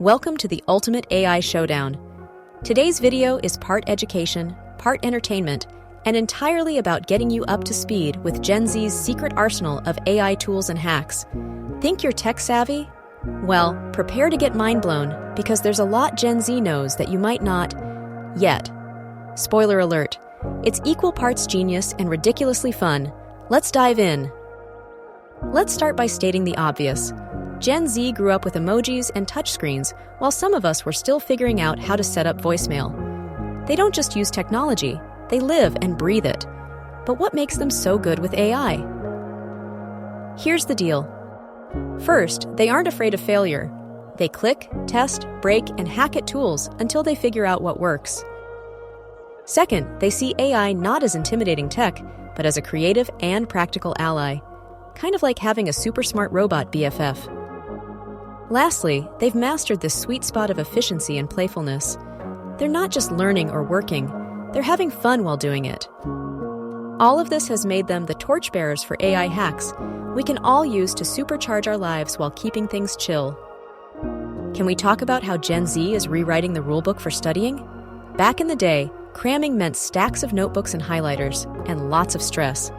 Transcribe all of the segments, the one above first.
Welcome to the Ultimate AI Showdown. Today's video is part education, part entertainment, and entirely about getting you up to speed with Gen Z's secret arsenal of AI tools and hacks. Think you're tech savvy? Well, prepare to get mind blown because there's a lot Gen Z knows that you might not yet. Spoiler alert, it's equal parts genius and ridiculously fun. Let's dive in. Let's start by stating the obvious. Gen Z grew up with emojis and touchscreens, while some of us were still figuring out how to set up voicemail. They don't just use technology, they live and breathe it. But what makes them so good with AI? Here's the deal. First, they aren't afraid of failure. They click, test, break, and hack at tools until they figure out what works. Second, they see AI not as intimidating tech, but as a creative and practical ally. Kind of like having a super smart robot BFF. Lastly, they've mastered this sweet spot of efficiency and playfulness. They're not just learning or working, they're having fun while doing it. All of this has made them the torchbearers for AI hacks we can all use to supercharge our lives while keeping things chill. Can we talk about how Gen Z is rewriting the rulebook for studying? Back in the day, cramming meant stacks of notebooks and highlighters, and lots of stress.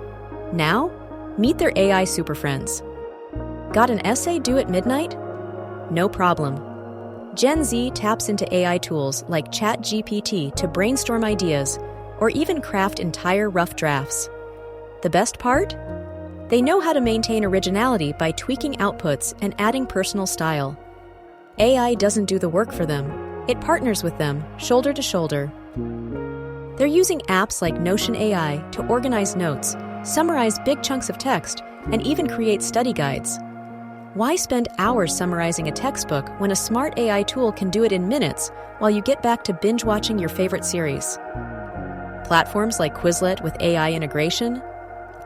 Now, meet their AI super friends. Got an essay due at midnight? No problem. Gen Z taps into AI tools like ChatGPT to brainstorm ideas or even craft entire rough drafts. The best part? They know how to maintain originality by tweaking outputs and adding personal style. AI doesn't do the work for them. It partners with them, shoulder to shoulder. They're using apps like Notion AI to organize notes, summarize big chunks of text, and even create study guides. Why spend hours summarizing a textbook when a smart AI tool can do it in minutes while you get back to binge watching your favorite series? Platforms like Quizlet with AI integration?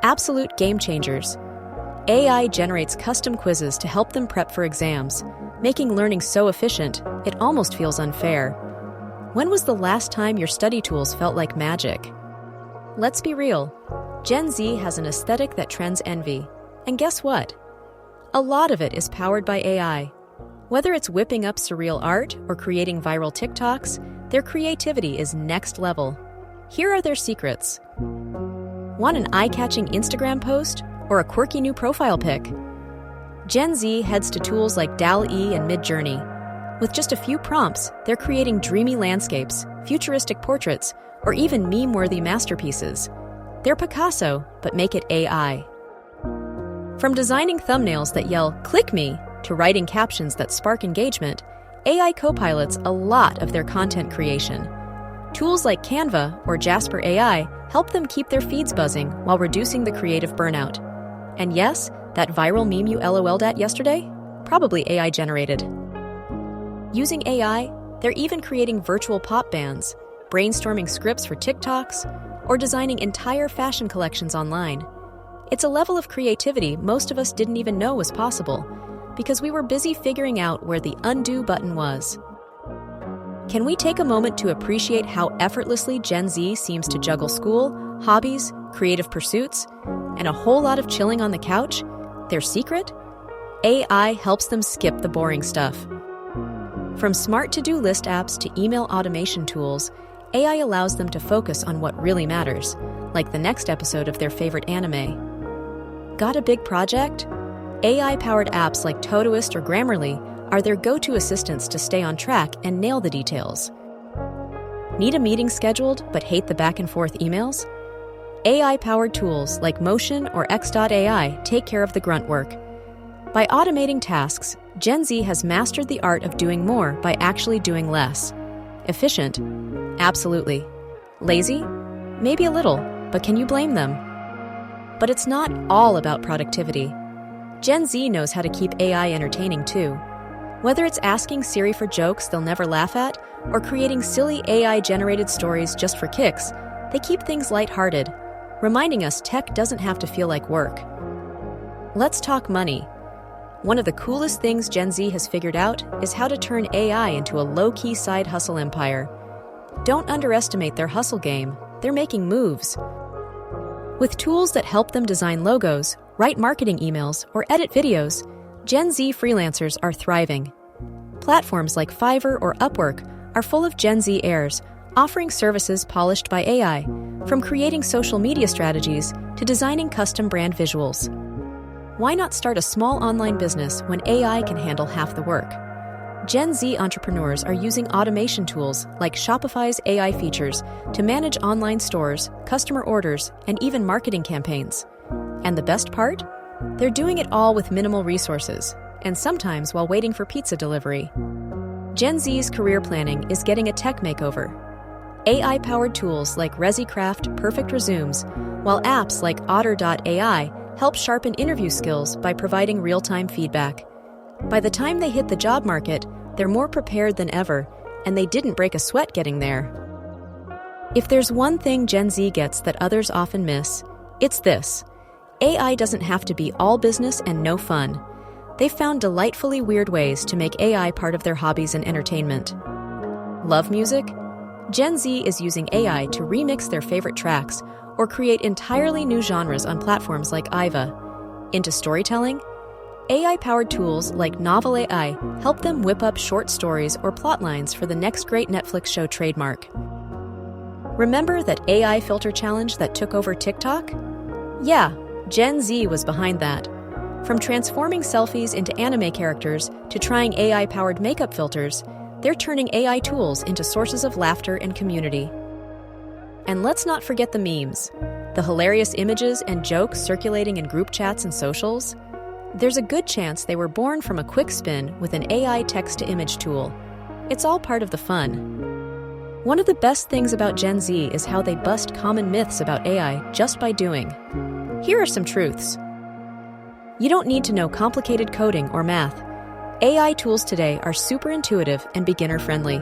Absolute game changers. AI generates custom quizzes to help them prep for exams, making learning so efficient, it almost feels unfair. When was the last time your study tools felt like magic? Let's be real. Gen Z has an aesthetic that trends envy. And guess what? A lot of it is powered by AI. Whether it's whipping up surreal art or creating viral TikToks, their creativity is next level. Here are their secrets. Want an eye-catching Instagram post or a quirky new profile pic? Gen Z heads to tools like DALL-E and Midjourney. With just a few prompts, they're creating dreamy landscapes, futuristic portraits, or even meme-worthy masterpieces. They're Picasso, but make it AI. From designing thumbnails that yell, "Click me," to writing captions that spark engagement, AI co-pilots a lot of their content creation. Tools like Canva or Jasper AI help them keep their feeds buzzing while reducing the creative burnout. And yes, that viral meme you LOL'd at yesterday? Probably AI generated. Using AI, they're even creating virtual pop bands, brainstorming scripts for TikToks, or designing entire fashion collections online. It's a level of creativity most of us didn't even know was possible, because we were busy figuring out where the undo button was. Can we take a moment to appreciate how effortlessly Gen Z seems to juggle school, hobbies, creative pursuits, and a whole lot of chilling on the couch? Their secret? AI helps them skip the boring stuff. From smart to-do list apps to email automation tools, AI allows them to focus on what really matters, like the next episode of their favorite anime. Got a big project? AI-powered apps like Todoist or Grammarly are their go-to assistants to stay on track and nail the details. Need a meeting scheduled but hate the back-and-forth emails? AI-powered tools like Motion or X.AI take care of the grunt work. By automating tasks, Gen Z has mastered the art of doing more by actually doing less. Efficient? Absolutely. Lazy? Maybe a little, but can you blame them? But it's not all about productivity. Gen Z knows how to keep AI entertaining too. Whether it's asking Siri for jokes they'll never laugh at, or creating silly AI-generated stories just for kicks, they keep things lighthearted, reminding us tech doesn't have to feel like work. Let's talk money. One of the coolest things Gen Z has figured out is how to turn AI into a low-key side hustle empire. Don't underestimate their hustle game. They're making moves. With tools that help them design logos, write marketing emails, or edit videos, Gen Z freelancers are thriving. Platforms like Fiverr or Upwork are full of Gen Z heirs, offering services polished by AI, from creating social media strategies to designing custom brand visuals. Why not start a small online business when AI can handle half the work? Gen Z entrepreneurs are using automation tools like Shopify's AI features to manage online stores, customer orders, and even marketing campaigns. And the best part? They're doing it all with minimal resources, and sometimes while waiting for pizza delivery. Gen Z's career planning is getting a tech makeover. AI-powered tools like ResiCraft perfect resumes, while apps like Otter.ai help sharpen interview skills by providing real-time feedback. By the time they hit the job market, they're more prepared than ever, and they didn't break a sweat getting there. If there's one thing Gen Z gets that others often miss, it's this. AI doesn't have to be all business and no fun. They've found delightfully weird ways to make AI part of their hobbies and entertainment. Love music? Gen Z is using AI to remix their favorite tracks or create entirely new genres on platforms like Iva. Into storytelling? AI-powered tools like Novel AI help them whip up short stories or plot lines for the next great Netflix show trademark. Remember that AI filter challenge that took over TikTok? Yeah, Gen Z was behind that. From transforming selfies into anime characters to trying AI-powered makeup filters, they're turning AI tools into sources of laughter and community. And let's not forget the memes, the hilarious images and jokes circulating in group chats and socials. There's a good chance they were born from a quick spin with an AI text-to-image tool. It's all part of the fun. One of the best things about Gen Z is how they bust common myths about AI just by doing. Here are some truths. You don't need to know complicated coding or math. AI tools today are super intuitive and beginner-friendly.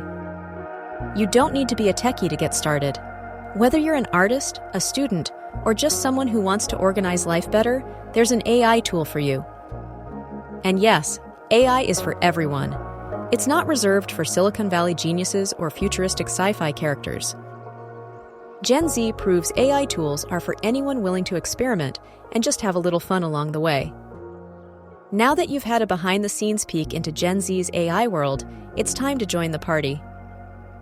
You don't need to be a techie to get started. Whether you're an artist, a student, or just someone who wants to organize life better, there's an AI tool for you. And yes, AI is for everyone. It's not reserved for Silicon Valley geniuses or futuristic sci-fi characters. Gen Z proves AI tools are for anyone willing to experiment and just have a little fun along the way. Now that you've had a behind-the-scenes peek into Gen Z's AI world, it's time to join the party.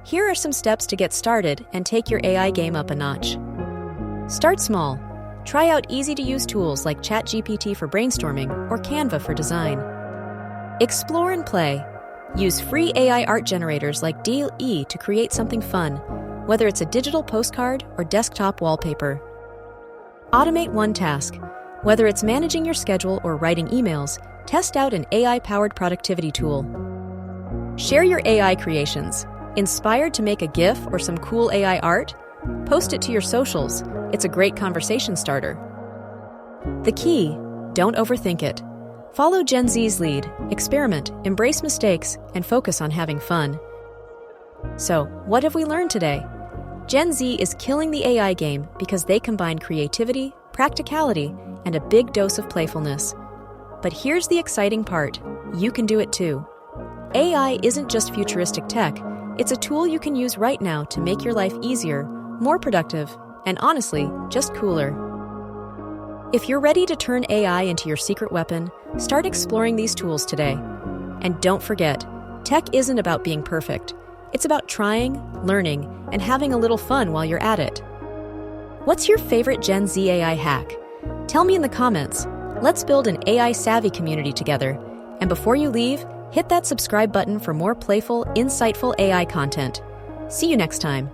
Here are some steps to get started and take your AI game up a notch. Start small. Try out easy-to-use tools like ChatGPT for brainstorming or Canva for design. Explore and play. Use free AI art generators like DALL-E to create something fun, whether it's a digital postcard or desktop wallpaper. Automate one task. Whether it's managing your schedule or writing emails, test out an AI-powered productivity tool. Share your AI creations. Inspired to make a GIF or some cool AI art? Post it to your socials. It's a great conversation starter. The key, don't overthink it. Follow Gen Z's lead, experiment, embrace mistakes, and focus on having fun. So, what have we learned today? Gen Z is killing the AI game because they combine creativity, practicality, and a big dose of playfulness. But here's the exciting part. You can do it too. AI isn't just futuristic tech. It's a tool you can use right now to make your life easier, more productive, and honestly, just cooler. If you're ready to turn AI into your secret weapon, start exploring these tools today. And don't forget, tech isn't about being perfect. It's about trying, learning, and having a little fun while you're at it. What's your favorite Gen Z AI hack? Tell me in the comments. Let's build an AI-savvy community together. And before you leave, hit that subscribe button for more playful, insightful AI content. See you next time.